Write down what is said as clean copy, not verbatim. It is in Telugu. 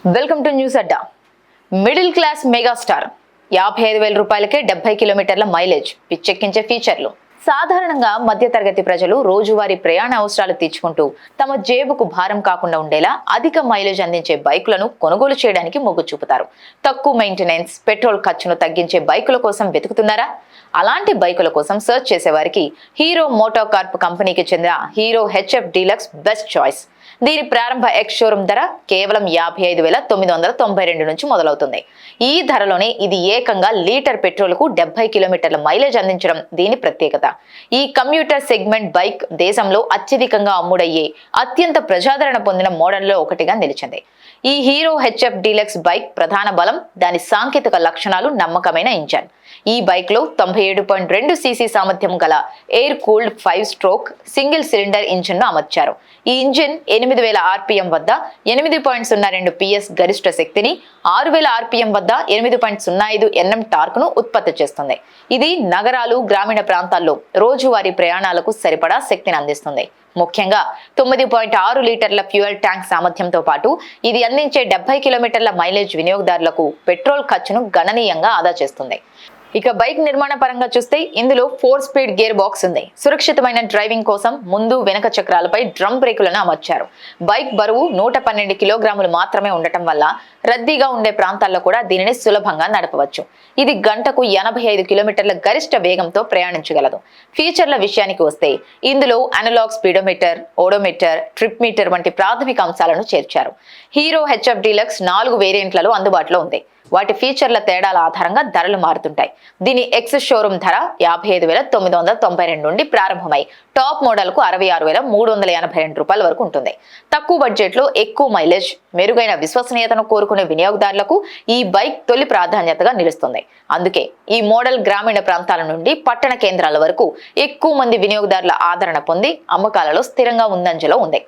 Welcome to news Adda. Middle class megastar 55,000 రూపాయలకే 70 కిలోమీటర్ల మైలేజ్, పిచ్చెక్కించే ఫీచర్లు. సాధారణంగా మధ్యతరగతి ప్రజలు రోజువారీ ప్రయాణ అవసరాలు తీర్చుకుంటూ తమ జేబుకు భారం కాకుండా ఉండేలా అధిక మైలేజ్ అందించే బైకులను కొనుగోలు చేయడానికి మొగ్గు చూపుతారు. తక్కువ మెయింటెనెన్స్, పెట్రోల్ ఖర్చును తగ్గించే బైకుల కోసం వెతుకుతున్నారా? అలాంటి బైకుల కోసం సర్చ్ చేసే వారికి హీరో మోటార్ కార్ప్ కంపెనీకి చెందిన hero HF deluxe best choice. దీని ప్రారంభ ఎక్స్ షోరూమ్ ధర కేవలం 55,992 నుంచి మొదలవుతుంది. ఈ ధరలోనే ఇది ఏకంగా లీటర్ పెట్రోల్ కు 70 కిలోమీటర్ల మైలేజ్ అందించడం దీని ప్రత్యేకత. ఈ కమ్యూటర్ సెగ్మెంట్ బైక్ దేశంలో అత్యధికంగా అమ్ముడయ్యే అత్యంత ప్రజాదరణ పొందిన మోడల్లో ఒకటిగా నిలిచింది. ఈ హీరో హెచ్ఎఫ్ డీలక్స్ బైక్ ప్రధాన బలం దాని సాంకేతిక లక్షణాలు, నమ్మకమైన ఇంజన్. ఈ బైక్ లో 97.2 సీసీ సామర్థ్యం గల air cooled 5 stroke single cylinder engine ను అమర్చారు. ఈ ఇంజిన్ 8,000 ఆర్పిఎం వద్ద 8.02 PS గరిష్ట శక్తిని, 6,000 ఆర్పిఎం వద్ద 8.05 NM టార్క్ ను ఉత్పత్తి చేస్తుంది. ఇది నగరాలు, గ్రామీణ ప్రాంతాల్లో రోజువారీ ప్రయాణాలకు సరిపడా శక్తిని అందిస్తుంది. ముఖ్యంగా 9.6 లీటర్ల ఫ్యూయల్ ట్యాంక్ సామర్థ్యంతో పాటు ఇది అందించే 70 కిలోమీటర్ల మైలేజ్ వినియోగదారులకు పెట్రోల్ ఖర్చును గణనీయంగా ఆదా చేస్తుంది. ఇక బైక్ నిర్మాణ పరంగా చూస్తే ఇందులో 4 స్పీడ్ గేర్ బాక్స్ ఉంది. సురక్షితమైన డ్రైవింగ్ కోసం ముందు, వెనక చక్రాలపై డ్రమ్ బ్రేకులను అమర్చారు. బైక్ బరువు 112 కిలోగ్రాములు మాత్రమే ఉండటం వల్ల రద్దీగా ఉండే ప్రాంతాల్లో కూడా దీనిని సులభంగా నడపవచ్చు. ఇది గంటకు 85 కిలోమీటర్ల గరిష్ట వేగంతో ప్రయాణించగలదు. ఫీచర్ల విషయానికి వస్తే ఇందులో analogue speedometer, odometer, trip meter వంటి ప్రాథమిక అంశాలను చేర్చారు. హీరో హెచ్ఎఫ్ డీలక్స్ 4 వేరియంట్లలో అందుబాటులో ఉంది. వాటి ఫీచర్ల తేడాల ఆధారంగా ధరలు మారుతుంటాయి. దీని ఎక్స్ షోరూమ్ ధర 55,992 నుండి ప్రారంభమై టాప్ మోడల్ కు 66,382 రూపాయల వరకు ఉంటుంది. తక్కువ బడ్జెట్ లో ఎక్కువ మైలేజ్, మెరుగైన విశ్వసనీయతను కోరుకునే వినియోగదారులకు ఈ బైక్ తొలి ప్రాధాన్యతగా నిలుస్తుంది. అందుకే ఈ మోడల్ గ్రామీణ ప్రాంతాల నుండి పట్టణ కేంద్రాల వరకు ఎక్కువ మంది వినియోగదారుల ఆదరణ పొంది అమ్మకాలలో స్థిరంగా ముందంజలో ఉంది.